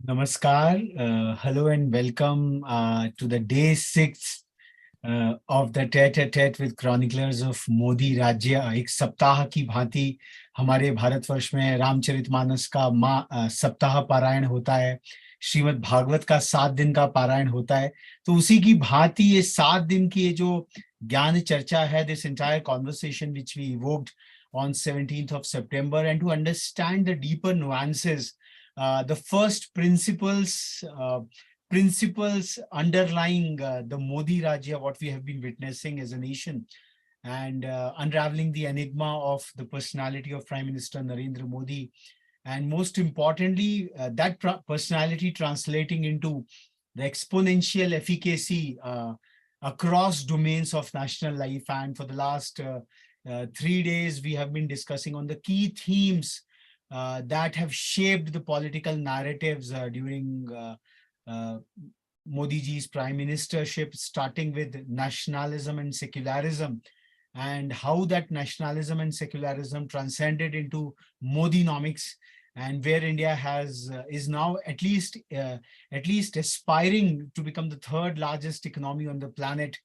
Namaskar, hello and welcome to the day 6 of the Tete-a-Tete with chroniclers of Modi राज्य। एक सप्ताह की भांति हमारे भारतवर्ष में रामचरितमानस का सप्ताह पारायण होता है, श्रीमद् भागवत का 7 दिन का पारायण होता है। तो उसी की भांति ये 7 दिन की ये जो ज्ञान चर्चा है, this entire conversation which we evoked on 17th of September, and to understand the deeper nuances, the first principles underlying the Modi Rajya, what we have been witnessing as a nation, and unraveling the enigma of the personality of Prime Minister Narendra Modi, and most importantly, that personality translating into the exponential efficacy across domains of national life. And for the last 3 days, we have been discussing on the key themes that have shaped the political narratives during Modi ji's prime ministership, starting with nationalism and secularism, and how that nationalism and secularism transcended into Modinomics, and where India is now at least aspiring to become the 3rd largest economy on the planet.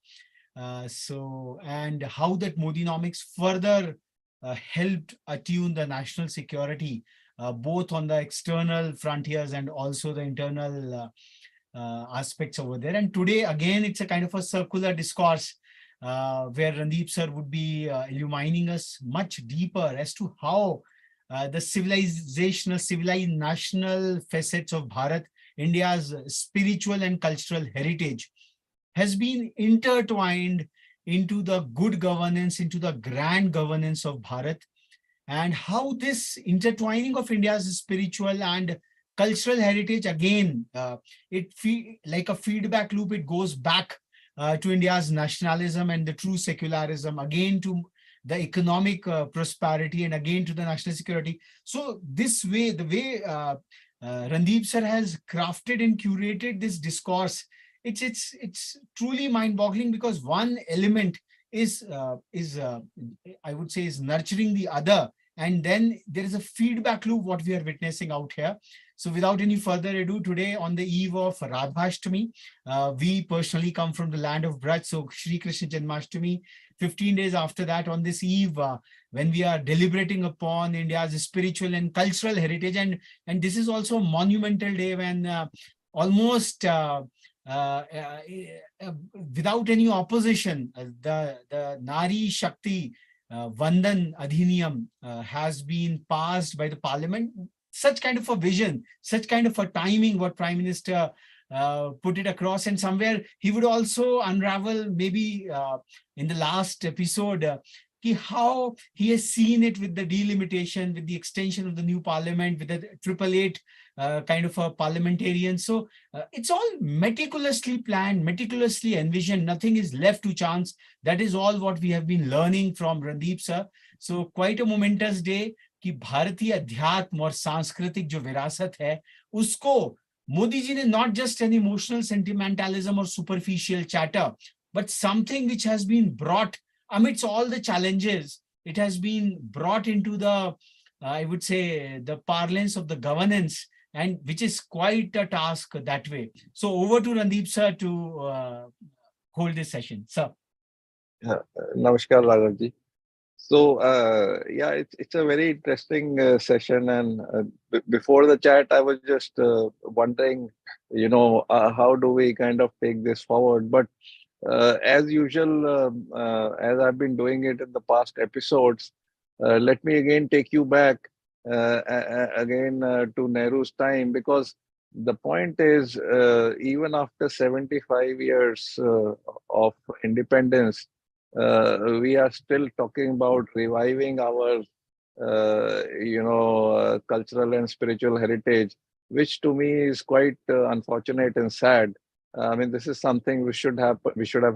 And how that Modinomics further helped attune the national security, both on the external frontiers and also the internal aspects over there. And today, again, it's a kind of a circular discourse where Randeep sir would be illumining us much deeper as to how the civilized national facets of Bharat, India's spiritual and cultural heritage, has been intertwined into the good governance, into the grand governance of Bharat, and how this intertwining of India's spiritual and cultural heritage, again, like a feedback loop, it goes back to India's nationalism and the true secularism, again to the economic prosperity, and again to the national security. So this way, the way Randeep sir has crafted and curated this discourse, it's truly mind-boggling, because one element is I would say is nurturing the other, and then there is a feedback loop what we are witnessing out here. So without any further ado, today on the eve of Radhashtami, we personally come from the land of Braj, so Shri Krishna Janmashtami, 15 days after that, on this eve, when we are deliberating upon India's spiritual and cultural heritage, and this is also a monumental day when almost without any opposition, the Nari Shakti Vandan Adhiniyam has been passed by the parliament. Such kind of a vision, such kind of a timing, what Prime Minister put it across, and somewhere he would also unravel maybe in the last episode how he has seen it with the delimitation, with the extension of the new parliament, with the 888 kind of a parliamentarian. So it's all meticulously planned, meticulously envisioned. Nothing is left to chance. That is all what we have been learning from Randeep sir. So quite a momentous day कि भारतीय अध्यात्म और सांस्कृतिक जो विरासत है उसको मोदी जी ने not just an emotional sentimentalism or superficial chatter, but something which has been brought amidst all the challenges. It has been brought into the I would say the parlance of the governance, and which is quite a task that way. So over to Randeep sir to hold this session, sir. Namaskar, Raghav ji. So yeah, it's a very interesting session, and before the chat, I was just wondering, how do we kind of take this forward? But as usual, as I've been doing it in the past episodes, let me again take you back again to Nehru's time, because the point is, even after 75 years of independence, we are still talking about reviving our, cultural and spiritual heritage. which to me is quite unfortunate and sad. I mean, this is something we should have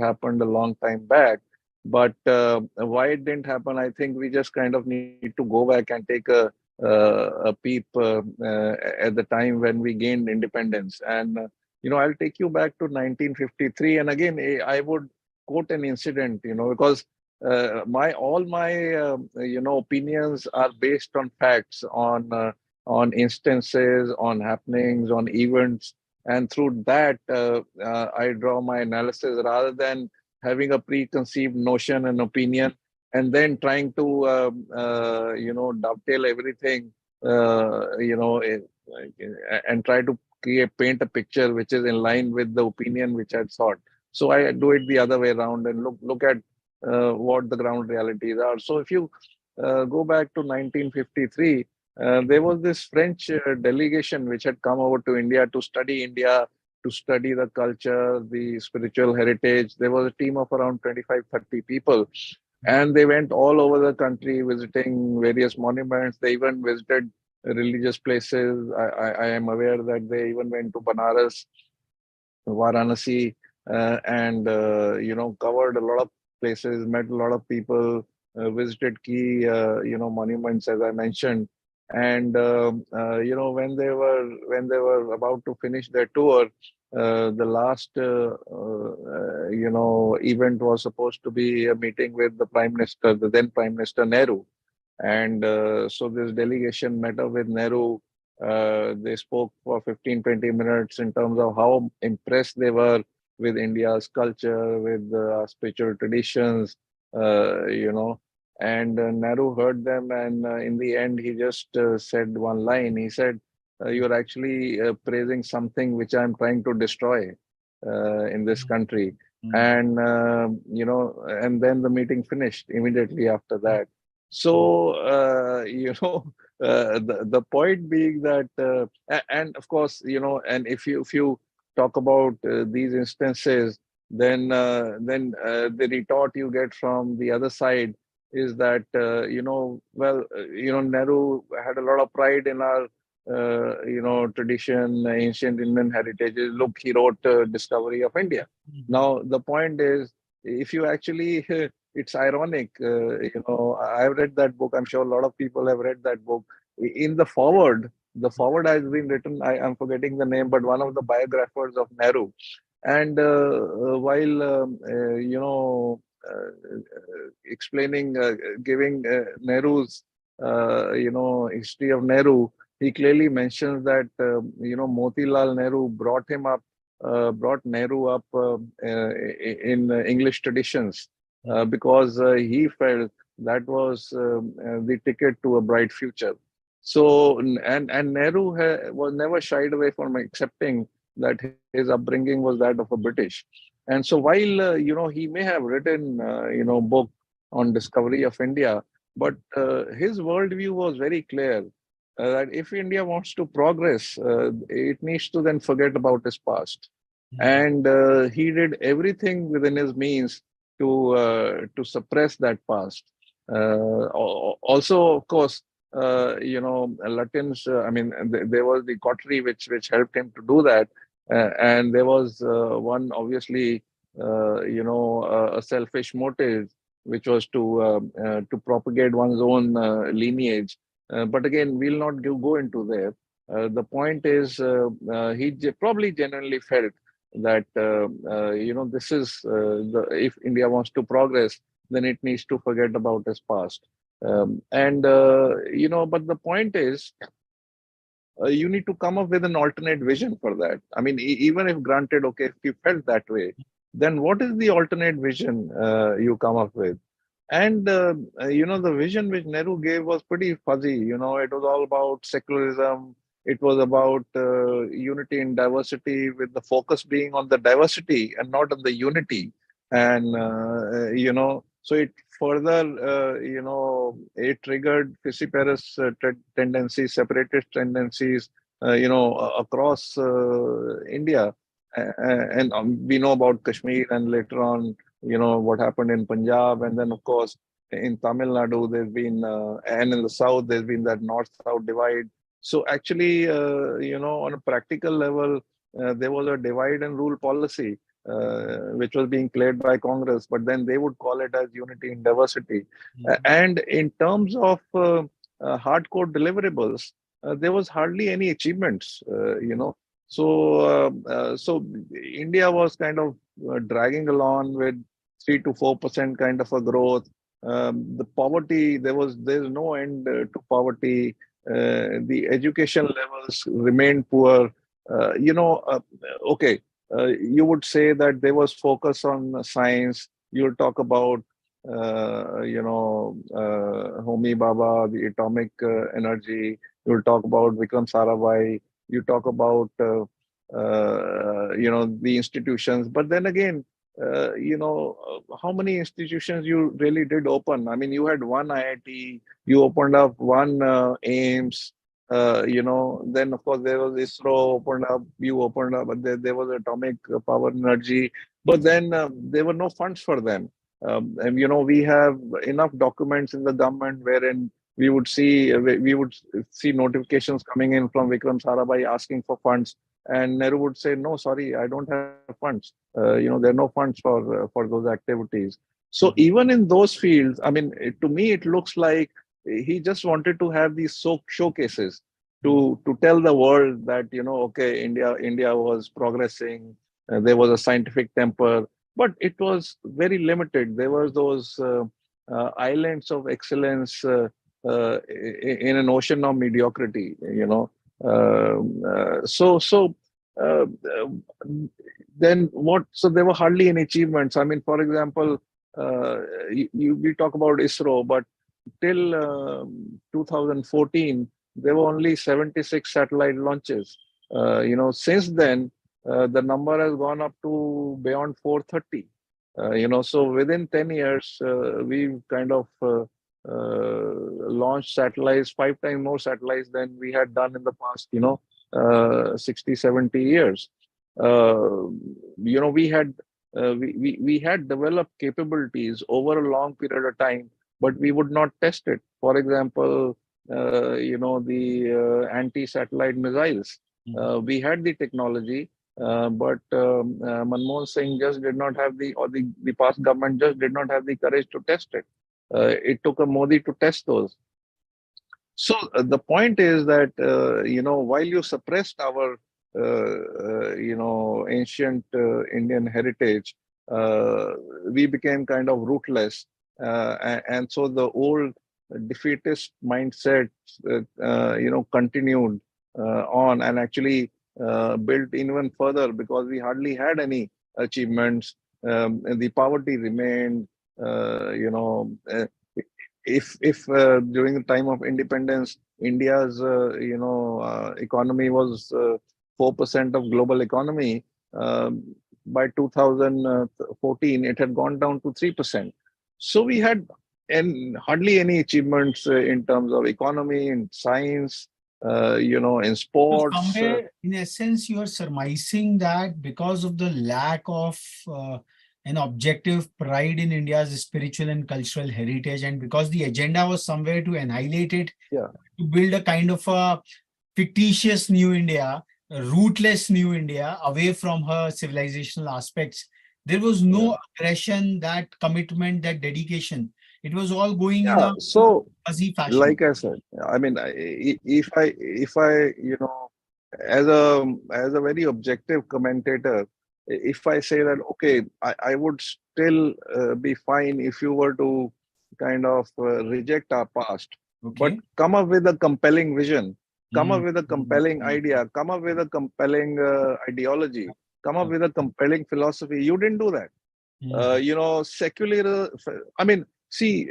happened a long time back. But why it didn't happen, I think we just kind of need to go back and take a peep at the time when we gained independence. And I'll take you back to 1953, and again, I would quote an incident, because my all my opinions are based on facts, on instances, on happenings, on events, and through that I draw my analysis rather than having a preconceived notion and opinion and then trying to dovetail everything and try to paint a picture which is in line with the opinion which I thought. So I do it the other way around and look at what the ground realities are. So if you go back to 1953, there was this French delegation which had come over to India, to study the culture, the spiritual heritage. There was a team of around 25, 30 people, and they went all over the country visiting various monuments. They even visited religious places. I am aware that they even went to Banaras, Varanasi, and covered a lot of places, met a lot of people, visited key monuments as I mentioned. And when they were about to finish their tour, the last event was supposed to be a meeting with the Prime Minister, the then Prime Minister Nehru. And so this delegation met up with Nehru. They spoke for 15, 20 minutes in terms of how impressed they were with India's culture, with spiritual traditions, you know. And Nehru heard them, and in the end, he just said one line. He said, "You're actually praising something which I'm trying to destroy in this country." And and then the meeting finished immediately after that. So, the point being that, and of course, and if you talk about these instances, then the retort you get from the other side is that, Nehru had a lot of pride in our, tradition, ancient Indian heritage. Look, he wrote Discovery of India. Now, the point is, if you actually it's ironic. I've read that book. I'm sure a lot of people have read that book. In the forward has been written. I'm forgetting the name, but one of the biographers of Nehru. And while explaining, giving Nehru's history of Nehru, he clearly mentions that Motilal Nehru brought Nehru up in English traditions because he felt that was the ticket to a bright future. So, and Nehru was never shied away from accepting that his upbringing was that of a British. And so, while he may have written book on discovery of India, but his worldview was very clear that if India wants to progress, it needs to then forget about its past. And he did everything within his means to suppress that past. Also, of course, Latins. I mean, there was the coterie which helped him to do that, and there was one obviously, a selfish motive, which was to propagate one's own lineage. But again, we'll not go into there. The point is, probably genuinely felt that this is if India wants to progress, then it needs to forget about its past. But the point is, you need to come up with an alternate vision for that. I mean, even if granted, okay, if you felt that way, then what is the alternate vision you come up with? And the vision which Nehru gave was pretty fuzzy. It was all about secularism. It was about unity in diversity, with the focus being on the diversity and not on the unity. And so it further, it triggered Fissiparous tendencies, separatist tendencies, across India. And we know about Kashmir, and later on, what happened in Punjab, and then of course in Tamil Nadu there's been and in the south there's been that north-south divide. So actually, on a practical level, there was a divide and rule policy which was being played by Congress, but then they would call it as unity in diversity. And in terms of hardcore deliverables, there was hardly any achievements. So India was kind of dragging along with 3 to 4% kind of a growth. The poverty, there's no end to poverty. The education levels remained poor. Okay, you would say that there was focus on science. You'll talk about, Homi Baba, the atomic energy. You'll talk about Vikram Sarabhai. You talk about, the institutions. But then again, how many institutions you really did open? I mean, you had one IIT, you opened up one AIMS, then of course there was ISRO opened up, you opened up, but there was atomic power energy, but then there were no funds for them. And we have enough documents in the government wherein we would see notifications coming in from Vikram Sarabhai asking for funds, and Nehru would say, "No, sorry, I don't have funds. There are no funds for those activities." So even in those fields, I mean, to me, it looks like he just wanted to have these showcases to tell the world that okay, India was progressing. There was a scientific temper, but it was very limited. There was those islands of excellence in an ocean of mediocrity. Uh, uh, then what? So there were hardly any achievements. I mean, for example, we talk about ISRO, but till 2014, there were only 76 satellite launches. Since then, the number has gone up to beyond 430. So within 10 years, we've kind of launched satellites, 5 times more satellites than we had done in the past, 60, 70 years. We had developed capabilities over a long period of time, but we would not test it. For example, the anti-satellite missiles. We had the technology, but Manmohan Singh just did not have the past government just did not have the courage to test it. It took a Modi to test those. So the point is that while you suppressed our ancient Indian heritage, we became kind of rootless, and so the old defeatist mindset continued on, and actually built even further because we hardly had any achievements. And the poverty remained. If during the time of independence, India's economy was 4% of global economy, by 2014 it had gone down to 3%. So we had hardly any achievements in terms of economy, in science, in So sports. somewhere, in essence, you are surmising that because of the lack of an objective pride in India's spiritual and cultural heritage, and because the agenda was somewhere to annihilate it, Yeah. to build a kind of a fictitious new India, a rootless new India, away from her civilizational aspects. There was no aggression, that commitment, that dedication. It was all going in Yeah. a So, fuzzy fashion. like I said, I mean, if I, as a very objective commentator, if I say that okay, I would still be fine if you were to kind of reject our past, but Okay. come up with a compelling vision, come up Mm, with a mm, compelling mm, idea, come up with a compelling ideology, come up mm, with a compelling philosophy. You didn't do that. mm, Secular. I mean, see,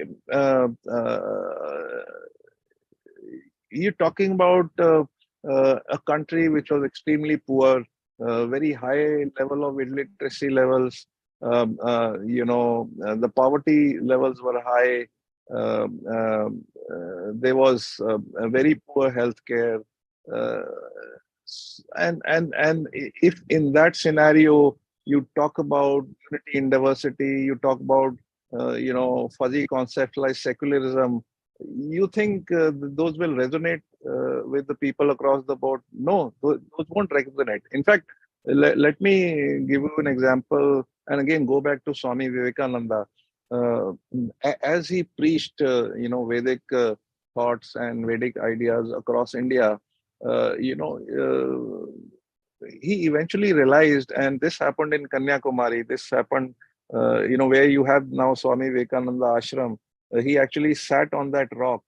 you're talking about a country which was extremely poor, very high level of illiteracy levels. The poverty levels were high. There was a very poor healthcare, uh, and if in that scenario you talk about unity in diversity, you talk about fuzzy concepts like secularism, you think those will resonate with the people across the board, no, those won't resonate. In fact, let me give you an example, and again go back to Swami Vivekananda. As he preached, Vedic thoughts and Vedic ideas across India, uh, you know, he eventually realized, and this happened in Kanyakumari. This happened, where you have now Swami Vivekananda Ashram. He actually sat on that rock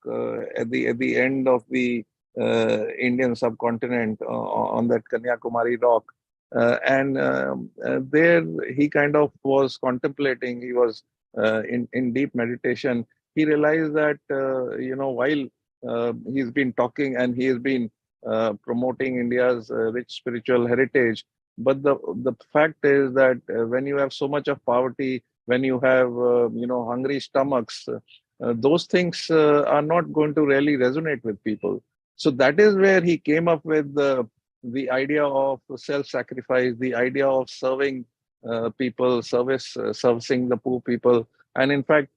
at the end of the Indian subcontinent on that Kanyakumari rock, and there he kind of was contemplating. He was in deep meditation. He realized that while he's been talking and he has been promoting India's rich spiritual heritage. But the fact is that when you have so much of poverty, when you have hungry stomachs, those things are not going to really resonate with people. So that is where he came up with the idea of self-sacrifice, the idea of serving people, servicing the poor people, and in fact,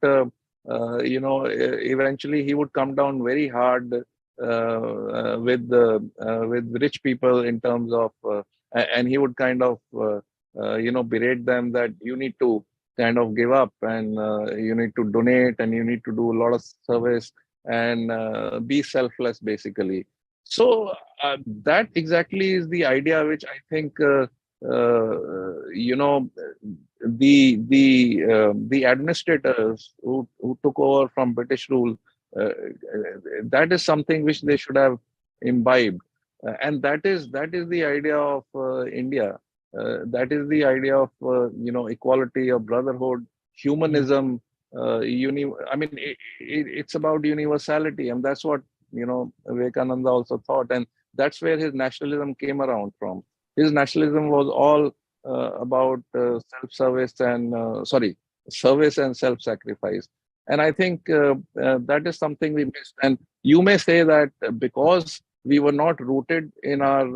eventually he would come down very hard with rich people in terms of and he would kind of berate them that you need to kind of give up, and you need to donate, and you need to do a lot of service, and be selfless basically. So that exactly is the idea which I think the administrators who took over from British rule, that is something which they should have imbibed. And that is the idea of India. That is the idea of equality, of brotherhood, Mm. humanism. I mean, it's about universality, and that's what Vivekananda also thought, and that's where his nationalism came around from. His nationalism was all about self-service and service and self-sacrifice. And I think that is something we missed. And you may say that because we were not rooted in our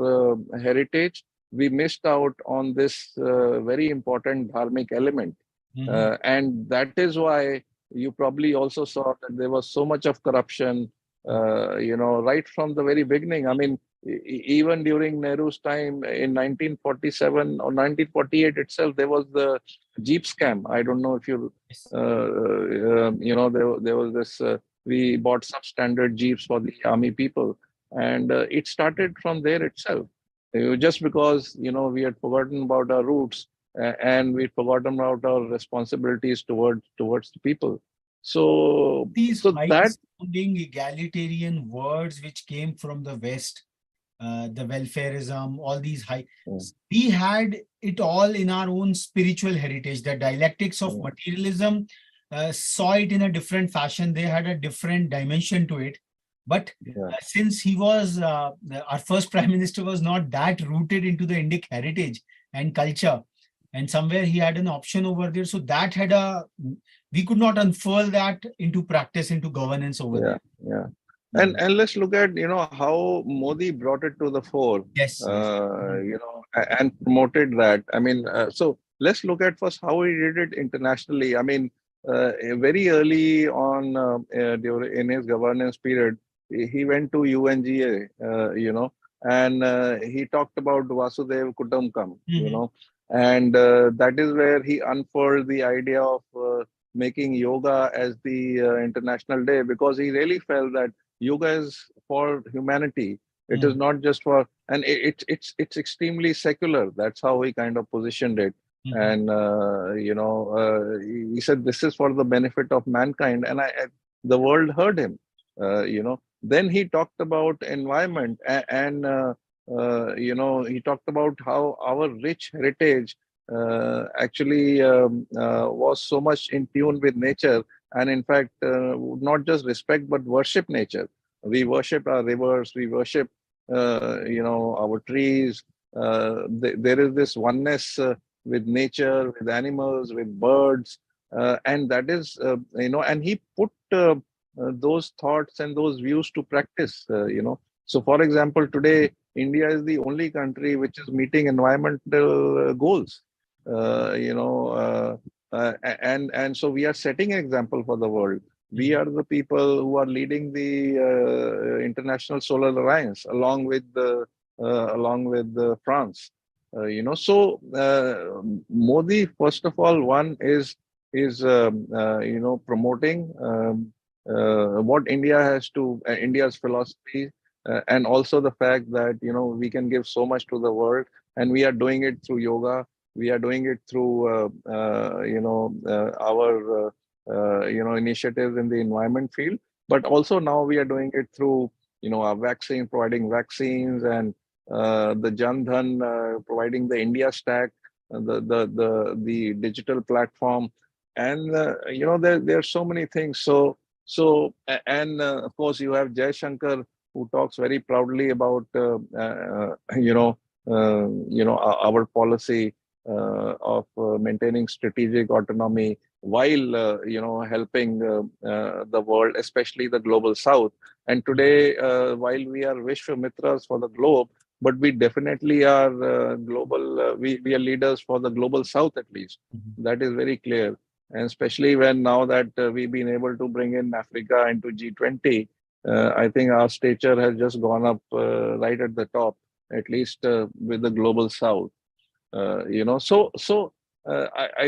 heritage, we missed out on this very important dharmic element. Mhm. And that is why you probably also saw that there was so much of corruption, right from the very beginning. I mean, even during Nehru's time in 1947 or 1948 itself, there was the Jeep scam. I don't know if you, Yes. there was this, we bought substandard Jeeps for the army people. And it started from there itself. Just because, we had forgotten about our roots and we'd forgotten about our responsibilities towards the people. So, These so high that, sounding egalitarian words which came from the West, the welfareism, all these high, mm, we had it all in our own spiritual heritage. The dialectics of mm, materialism saw it in a different fashion. They had a different dimension to it. But yeah, since he was, our first prime minister was not that rooted into the Indic heritage and culture, and somewhere he had an option over there. So that had we could not unfurl that into practice, into governance over yeah, there. yeah. And Mm. and let's look at how Modi brought it to the fore, Yes, yes. Mhm. and promoted that. I mean, so let's look at first how he did it internationally. I mean, very early on during in his governance period, he went to UNGA, and he talked about Vasudev Kutumbakam, Mhm. and that is where he unfurled the idea of making yoga as the international day, because he really felt that yoga is for humanity. It is Mhm. not just for, and it's extremely secular. That's how he kind of positioned it. Mhm. And he said this is for the benefit of mankind, and the world heard him. Then he talked about environment, and he talked about how our rich heritage actually was so much in tune with nature, and in fact would not just respect but worship nature. We worship our rivers, we worship our trees. There is this oneness with nature, with animals, with birds, and that is and he put those thoughts and those views to practice. So for example, today India is the only country which is meeting environmental goals. uh, you know, uh, and so we are setting an example for the world. We are the people who are leading the International Solar Alliance along with France. Modi, first of all, one is promoting what India has to India's philosophy, and also the fact that we can give so much to the world, and we are doing it through yoga. We are doing it through our initiatives in the environment field, but also now we are doing it through our vaccine, providing vaccines, and the Jan Dhan, providing the India Stack, the digital platform, and there are so many things. And of course you have Jai Shankar, who talks very proudly about our policy of maintaining strategic autonomy while helping the world, especially the global south. And today, while we are Vishwamitras for the globe, but we definitely are global. We are leaders for the global south, at least. That is very clear. And especially when now that we've been able to bring in Africa into G20, I think our stature has just gone up right at the top, at least with the global south. I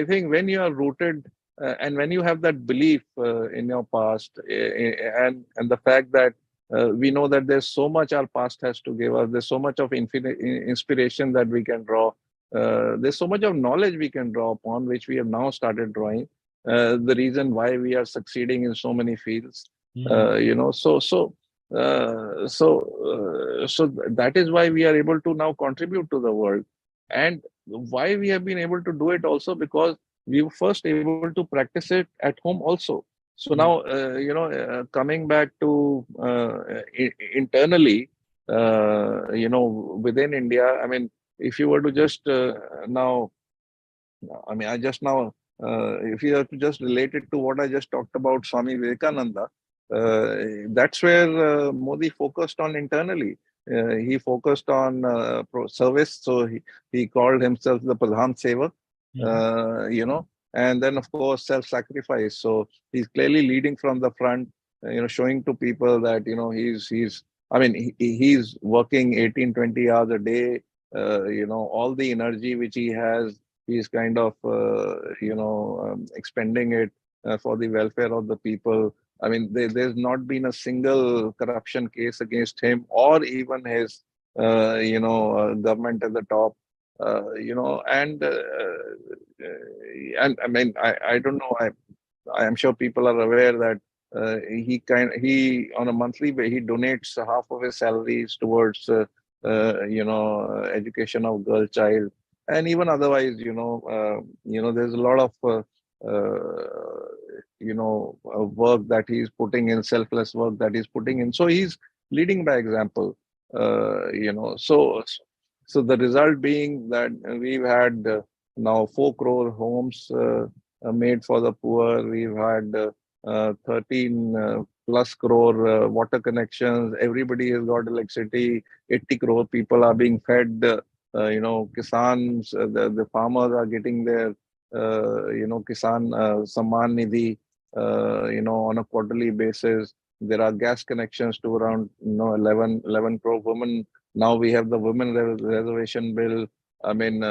think when you are rooted and when you have that belief in your past, and the fact that we know that there's so much our past has to give us, there's so much of infinite inspiration that we can draw, there's so much of knowledge we can draw upon, which we have now started drawing. The reason why we are succeeding in so many fields, so that is why we are able to now contribute to the world. And why we have been able to do it also because we were first able to practice it at home also. So now, coming back to internally, within India, I mean, if you were to just now, I mean, I just now, if you have to just relate it to what I just talked about, Swami Vivekananda, that's where Modi focused on internally. He focused on service, so he called himself the Pradhan Sevak, and then of course self-sacrifice. So he's clearly leading from the front, showing to people that he's. I mean, he's working 18, 20 hours a day. All the energy which he has, he's kind of expending it for the welfare of the people. I mean, there's not been a single corruption case against him or even his, government at the top. And I mean, I don't know. I am sure people are aware that he on a monthly basis he donates half of his salaries towards education of girl child, and even otherwise there's a lot of work that he's putting in, selfless work that he's putting in. So he's leading by example. So the result being that we've had now 4 crore homes made for the poor. We've had 13 plus crore water connections. Everybody has got electricity. 80 crore people are being fed. Kisans, the farmers are getting their, Kisan Samman Nidhi, on a quarterly basis. There are gas connections to around 11 crore women. Now we have the women reservation bill. I mean,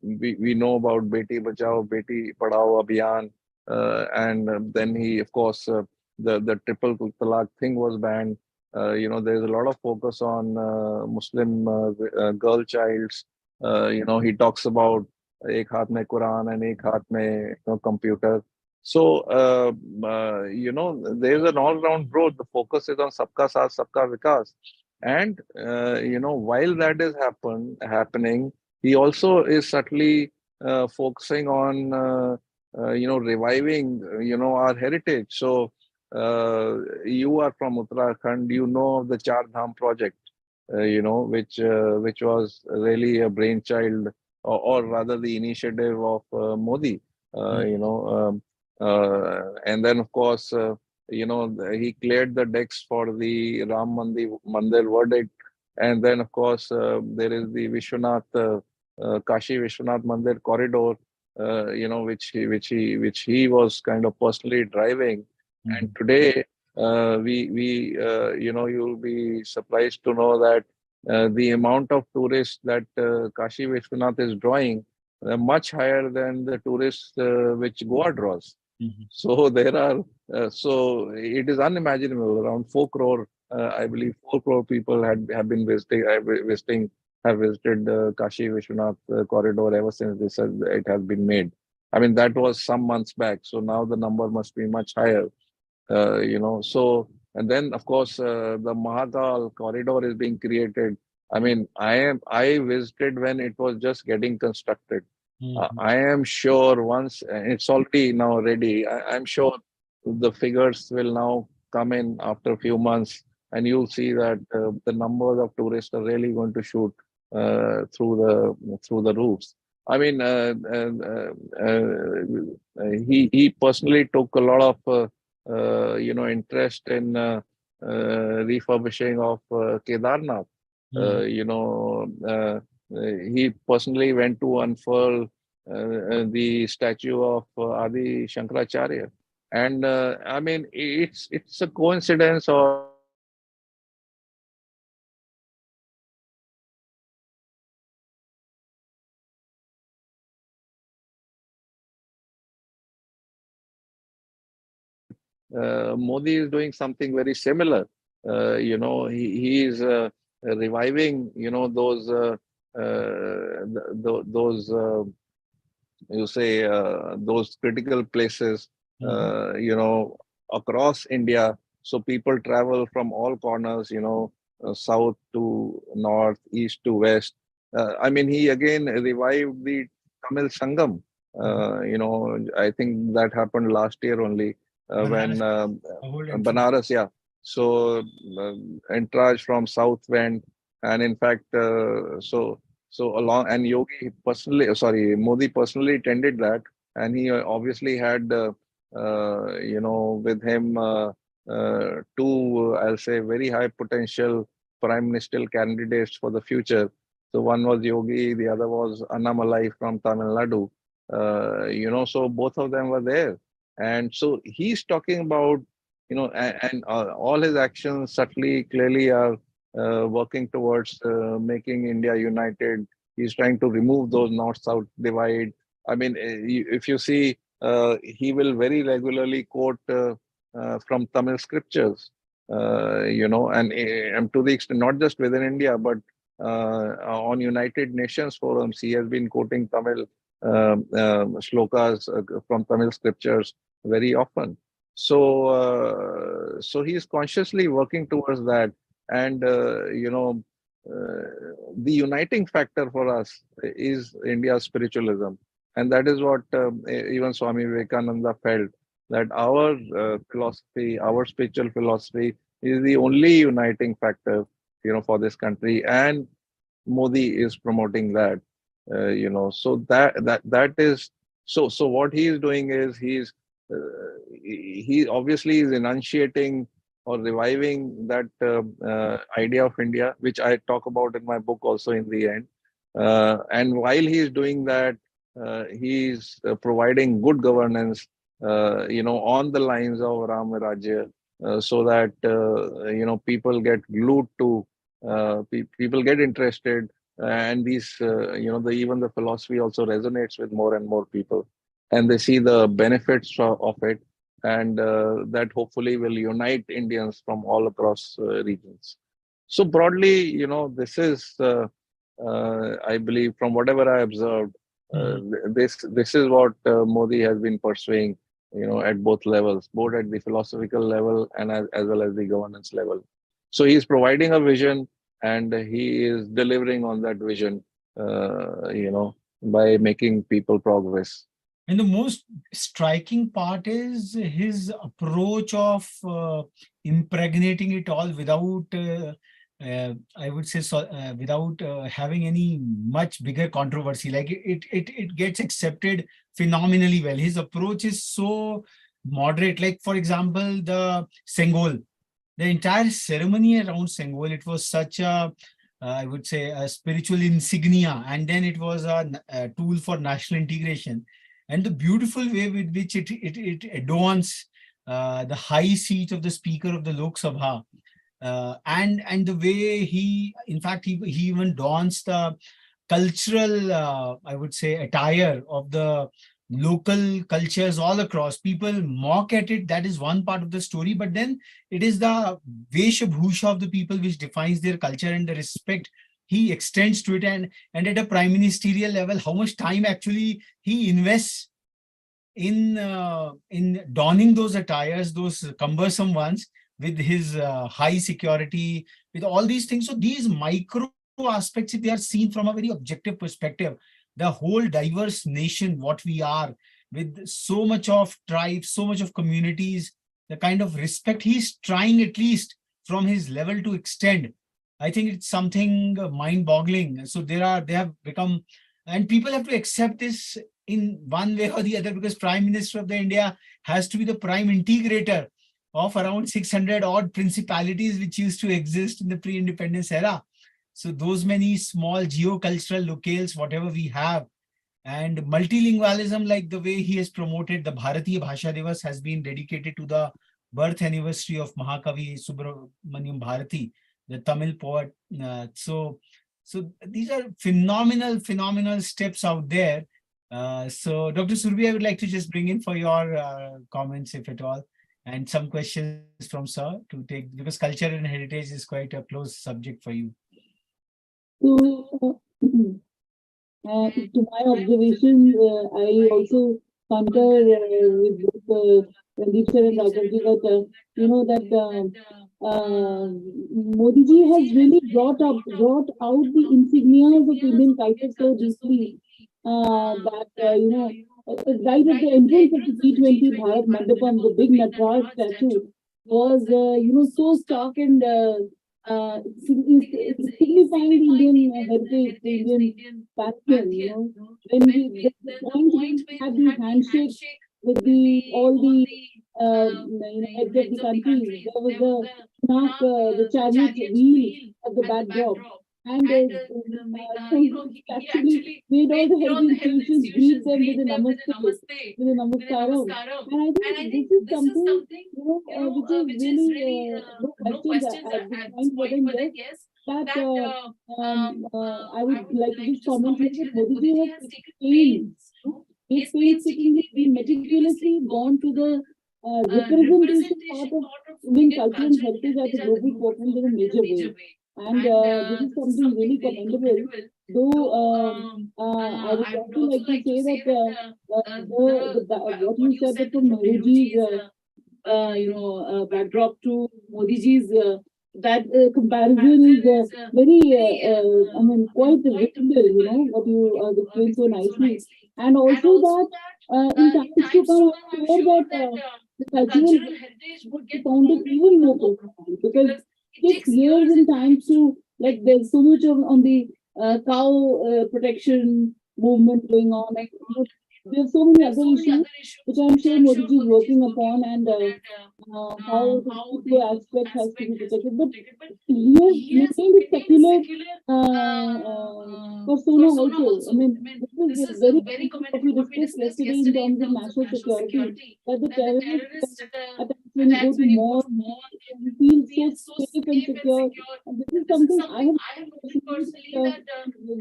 we know about Beti Bachao, Beti Padhao Abhiyan, and then he, of course, the triple talaq thing was banned. There's a lot of focus on Muslim girl childs. He talks about ek haath mein Quran and ek haath mein computer. So, there's an all-round growth. The focus is on sabka saath, sabka vikas. And, while that is happening, he also is subtly focusing on, reviving, our heritage. So, you are from Uttarakhand, you know of the Char Dham project, which was really a brainchild, or rather the initiative of Modi. And then of course, he cleared the decks for the Ram Mandir verdict, and then of course there is the Kashi Vishwanath Mandir corridor, which he was kind of personally driving. And Mhm. today, you'll be surprised to know that the amount of tourists that Kashi Vishwanath is drawing much higher than the tourists which Goa draws. Mhm. So there are, so it is unimaginable. Around 4 crore, I believe, 4 crore people have been have visited the Kashi Vishwanath corridor ever since it has been made. I mean, that was some months back. So now the number must be much higher. So and then of course the Mahakal corridor is being created. I mean, I visited when it was just getting constructed. Mhm. I am sure once it's already now ready, I'm sure the figures will now come in after a few months, and you'll see that the numbers of tourists are really going to shoot through the roofs. I mean, he personally took a lot of interest in refurbishing of Kedarnath. Uh, Mhm. you know, uh, he personally went to unfurl the statue of Adi Shankaracharya. And I mean, it's a coincidence, or Modi is doing something very similar. He is reviving, those you say those critical places, Mhm. across India. So people travel from all corners, south to north, east to west. I mean, he again revived the Tamil Sangam. Mhm. I think that happened last year only when Banaras, a golden food. Banaras, yeah. So entourage from south went, and in fact, so along, and Modi personally attended that, and he obviously had, with him two, I'll say, very high potential prime ministerial candidates for the future. So one was Yogi, the other was Annamalai from Tamil Nadu. So both of them were there, and so he's talking about, and all his actions subtly, clearly are working towards making India united. He's trying to remove those north-south divide. I mean, if you see, he will very regularly quote from Tamil scriptures, and to the extent, not just within India, but on United Nations forums, he has been quoting Tamil shlokas from Tamil scriptures very often. So he is consciously working towards that, and the uniting factor for us is India's spiritualism, and that is what even Swami Vivekananda felt, that our philosophy, our spiritual philosophy, is the only uniting factor, for this country, and Modi is promoting that. So that is, so what he is doing is he obviously is enunciating or reviving that idea of India, which I talk about in my book also in the end. And while he is doing that, he is providing good governance, on the lines of Ram Rajya, so that people get glued to, people get interested, and these even the philosophy also resonates with more and more people, and they see the benefits of it, and that hopefully will unite Indians from all across regions. So broadly, this is, I believe, from whatever I observed, Mhm. this is what Modi has been pursuing, at both levels, both at the philosophical level and as well as the governance level. So he is providing a vision, and he is delivering on that vision, by making people progress. And the most striking part is his approach of impregnating it all without, I would say, without having any much bigger controversy. Like it gets accepted phenomenally well. His approach is so moderate. Like, for example, the Sengol, the entire ceremony around Sengol, it was such a, I would say, a spiritual insignia, and then it was a tool for national integration, and the beautiful way with which it adorns the high seat of the Speaker of the Lok Sabha, and the way he, in fact, he even dons the cultural, I would say, attire of the local cultures all across. People mock at it. That is one part of the story. But then it is the Vesha Bhusha of the people which defines their culture and the respect he extends to it. And at a prime ministerial level, how much time actually he invests in donning those attires, those cumbersome ones, with his high security, with all these things. So these micro aspects, if they are seen from a very objective perspective, the whole diverse nation, what we are, with so much of tribes, so much of communities, the kind of respect he's trying at least from his level to extend, I think it's something mind-boggling. So they have become, and people have to accept this in one way or the other, because Prime Minister of the India has to be the prime integrator of around 600 odd principalities which used to exist in the pre-independence era. So those many small geo-cultural locales, whatever we have, and multilingualism, like the way he has promoted the Bharatiya Bhasha Divas, has been dedicated to the birth anniversary of Mahakavi Subramaniam Bharati, the Tamil poet. So these are phenomenal steps out there. So Dr. Surbi, I would like to just bring in for your comments, if at all, and some questions from sir to take, because culture and heritage is quite a close subject for you. So, to my observation, I also concur with both Randeep sir and Raghav ji that Modi ji has really brought out the insignias of Indian culture so deeply that right at the entrance of the G20 Bharat Mandapam, the big Nataraj statue was so stark and signifying the Indian heritage, the Indian pantheon. When the point when we had the handshake with the all the heads of the countries, there was the chariot wheel at the backdrop, and he actually made all the healthy institutions greet them with a namaste, with a namaskaram. And I think this is something which is really no questions at this point. But then yes, that I would like to just comment here that Modi ji has taken pains, great painstakingly, been meticulously gone to the representation part of Indian culture and heritage at the global forefront in a major way. And this is something really commendable. Though I would also like to say that what you said, that from Nehruji's backdrop to Modi ji's that comparison is very I mean quite visible. What you explained so nicely, and also that in times to come, I'm sure that the cultural heritage would get founded even more profoundly, because it takes years and times to, like, there's so much on the cow protection movement going on, and there's so many other issues which I'm sure Modi ji is working upon, and how the spiritual aspect has to be protected. But he has maintained a secular persona also. I mean, this is very commendable what we discussed yesterday in terms of national security, that the terrorist attacks, when you go to malls, you feel so safe and secure. And this is something I have personally that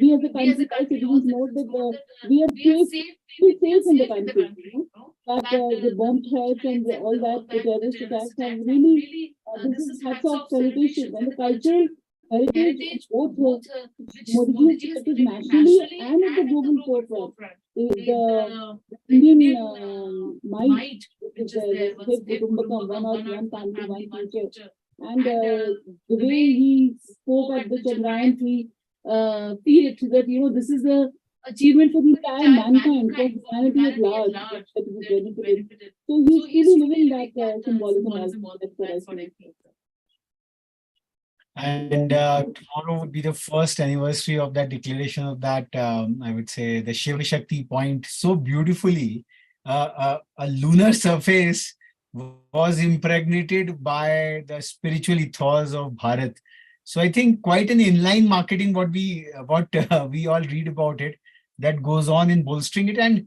we as a country, all citizens know that we are safe in the country. That the bomb threats and all that, the terrorist attacks have really, this is hats off, salutation. And the cultural heritage, both Modi ji has protected nationally and at the global forefront. The Indian might, which is the Sikh Kutumbakam, one earth, one family, one future. And the way he spoke at the Chandrayaan 3, feel it that, this is a achievement for the entire mankind, for humanity at large, that to be benefited. So he's really living that symbolism also. That's what I feel. And tomorrow would be the first anniversary of that declaration of that, I would say, the Shiva Shakti point so beautifully. A lunar surface was impregnated by the spiritual ethos of Bharat. So I think quite an inline marketing what we all read about it, that goes on in bolstering it. And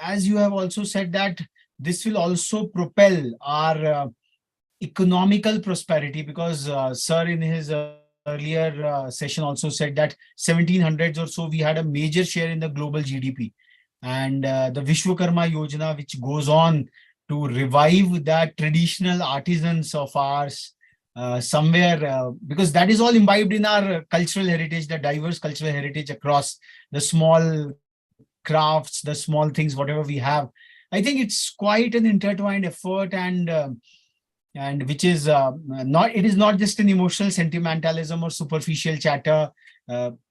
as you have also said that this will also propel our economical prosperity, because sir in his earlier session also said that 1700s or so we had a major share in the global GDP, and the Vishwakarma Yojana, which goes on to revive that traditional artisans of ours somewhere, because that is all imbibed in our cultural heritage, the diverse cultural heritage across the small crafts, the small things, whatever we have. I think it's quite an intertwined effort, and which is not, it is not just an emotional sentimentalism or superficial chatter,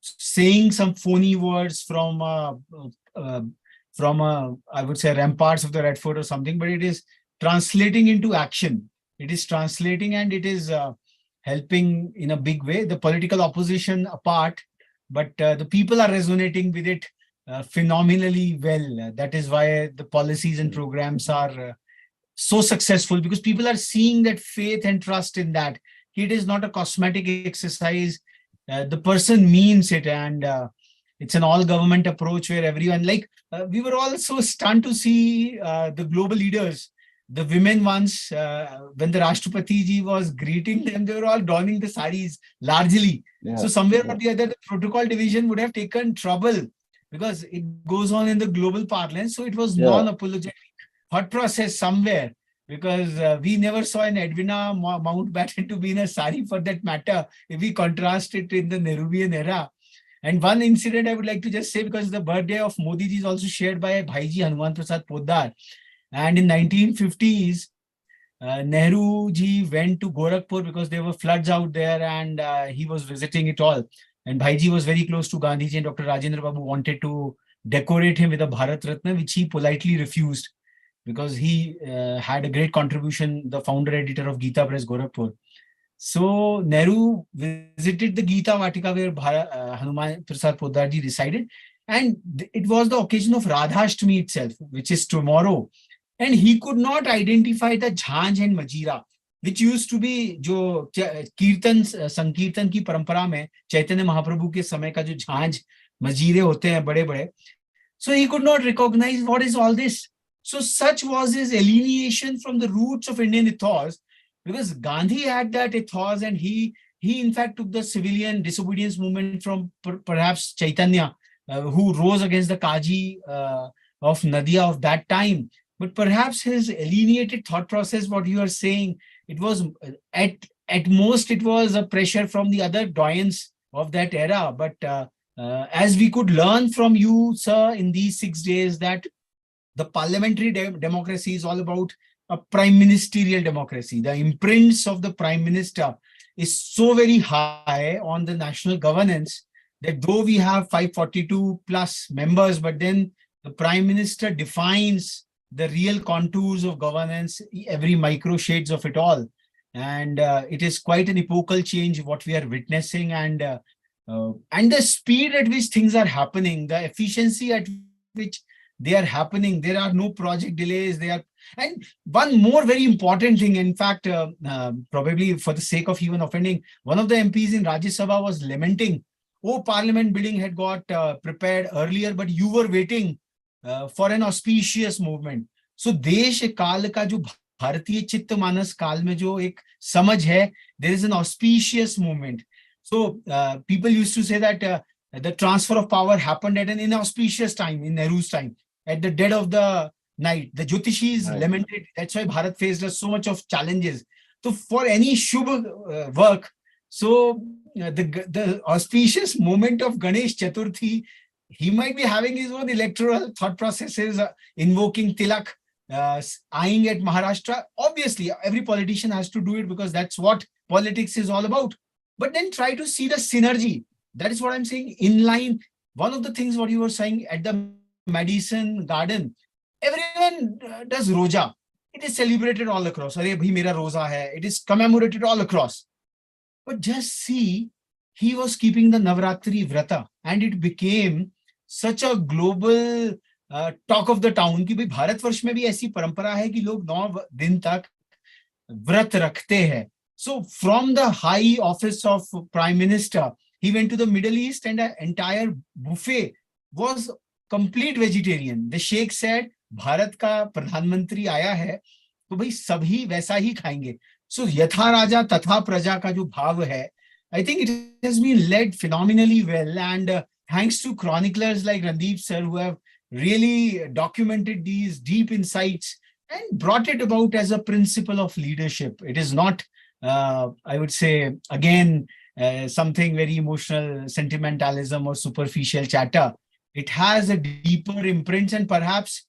saying some phony words uh, I would say ramparts of the Red Fort or something, but it is translating into action. It is translating, and it is helping in a big way. The political opposition apart, but the people are resonating with it phenomenally well. That is why the policies and programs are so successful, because people are seeing that faith and trust in that. It is not a cosmetic exercise. The person means it, and it's an all government approach where everyone, like, we were all so stunned to see the global leaders, the women ones, when the Rashtrapati ji was greeting them, they were all donning the saris largely. So somewhere or the other, the protocol division would have taken trouble, because it goes on in the global parlance. So it was non-apologetic thought process somewhere, because we never saw an Edwina Mountbatten to be in a sari, for that matter, if we contrast it in the Nehruvian era. And one incident I would like to just say, because the birthday of Modi ji is also shared by Bhaiji Hanuman Prasad Poddar. And in 1950s, Nehru ji went to Gorakhpur because there were floods out there, and he was visiting it all. And Bhaiji was very close to Gandhi ji, and Dr. Rajendra Babu wanted to decorate him with a Bharat Ratna, which he politely refused, because he had a great contribution, the founder editor of Gita Press, Gorakhpur. So Nehru visited the Gita Vatika where Hanuman Prasad Poddar ji resided, and it was the occasion of Radhashtami itself, which is tomorrow. And he could not identify the Jhanj and Majira, which used to be जो कीर्तन संकीर्तन की परंपरा में चैतन्य महाप्रभु के समय का जो झांझ मजीरे होते हैं बड़े बड़े. So he could not recognize what is all this. So such was his alienation from the roots of Indian ethos, because Gandhi had that ethos, and he in fact took the civilian disobedience movement from perhaps Chaitanya, who rose against the Kaji of Nadia of that time. But perhaps his alienated thought process, what you are saying, it was at most it was a pressure from the other doyens of that era. But as we could learn from you, sir, in these 6 days, that the parliamentary democracy is all about a prime ministerial democracy. The imprints of the prime minister is so very high on the national governance that though we have 542 plus members, but then the prime minister defines the real contours of governance, every micro shades of it all. And it is quite an epochal change what we are witnessing, and the speed at which things are happening, the efficiency at which they are happening. There are no project delays. And one more very important thing, in fact, probably for the sake of even offending, one of the MPs in Rajya Sabha was lamenting, oh, parliament building had got prepared earlier, but you were waiting for an auspicious movement. So देश काल का जो भारतीय चित्त मानस काल में जो एक समझ है, there is an auspicious movement. So people used to say that the transfer of power happened at an inauspicious time in Nehru's time, at the dead of the night. The Jyotishis lamented. That's why Bharat faced so much of challenges. So for any Shubh work, so the auspicious moment of Ganesh Chaturthi, he might be having his own electoral thought processes, invoking Tilak, eyeing at Maharashtra. Obviously, every politician has to do it because that's what politics is all about. But then try to see the synergy. That is what I'm saying. In line, one of the things what you were saying at the Madison Garden, everyone does Roja. It is celebrated all across. Arey bhai mera roza hai. It is commemorated all across. But just see, he was keeping the Navratri Vrata, and it became such a global talk of the town कि भाई भारतवर्ष में भी ऐसी परंपरा है कि लोग 9 दिन तक व्रत रखते हैं. So from the high office of Prime Minister, he went to the Middle East, and the entire buffet was complete vegetarian. The Sheikh said, Bharat का प्रधानमंत्री आया है तो भाई सभी वैसा ही खाएंगे. सो यथा राजा तथा प्रजा का जो भाव है, I think it has been led phenomenally well, and thanks to chroniclers like Randeep sir, who have really documented these deep insights and brought it about as a principle of leadership. It is not, I would say, again, something very emotional, sentimentalism or superficial chatter. It has a deeper imprint, and perhaps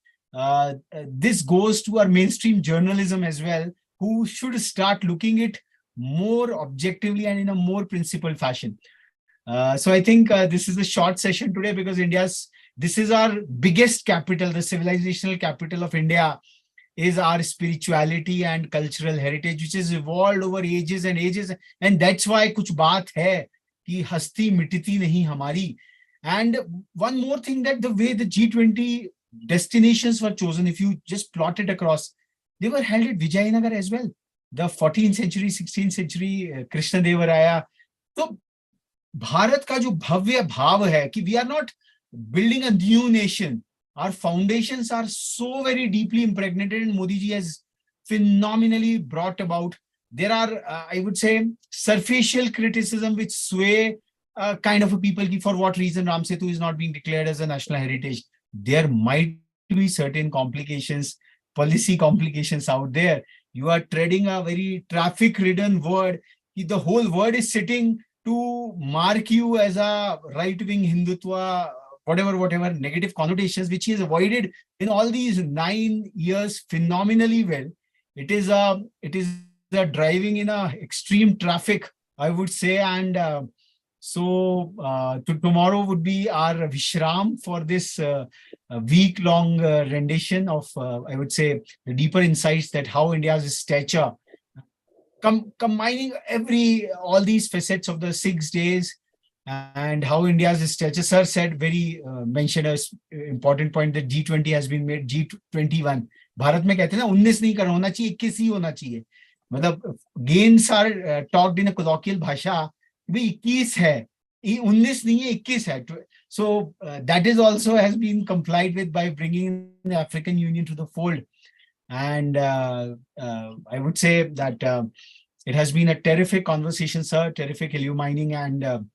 this goes to our mainstream journalism as well, who should start looking at more objectively and in a more principled fashion. So I think this is a short session today because this is our biggest capital, the civilizational capital of India is our spirituality and cultural heritage, which has evolved over ages and ages. And that's why kuch baat hai ki hasti mititi nahi hamari. And one more thing, that the way the G20 destinations were chosen, if you just plot it across, they were held at Vijayanagar as well. The 14th century, 16th century, Krishna Devaraya. So Bharat का जो भव्य भाव है कि we are not building a new nation. Our foundations are so very deeply impregnated, and Modi ji has phenomenally brought about. There are, I would say, superficial criticism which sway kind of a people for what reason Ram Setu is not being declared as a national heritage. There might be certain complications, policy complications out there. You are treading a very traffic-ridden word. The whole world is sitting to mark you as a right-wing Hindutva, whatever negative connotations, which he has avoided in all these 9 years phenomenally well. It is a driving in a extreme traffic, I would say, and tomorrow would be our Vishram for this week-long rendition of, I would say, the deeper insights that how India's stature, combining all these facets of the 6 days, and how India's stature. Sir said mentioned a important point that G20 has been made G21. Bharat में कहते हैं ना 19 नहीं करना होना चाहिए, 21 ही होना चाहिए. मतलब gains are talked in a colloquial भाषा, भी 21 है, 19 नहीं है, 21 है. So that is also has been complied with by bringing the African Union to the fold. And I would say that it has been a terrific conversation, sir, terrific illumining, and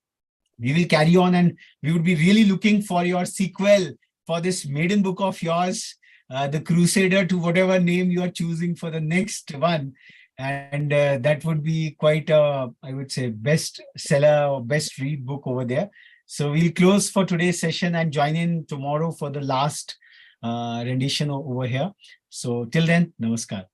we will carry on, and we would be really looking for your sequel for this maiden book of yours, The Crusader, to whatever name you are choosing for the next one. And that would be quite a, I would say, best seller or best read book over there. So we'll close for today's session and join in tomorrow for the last rendition over here. So till then, namaskar.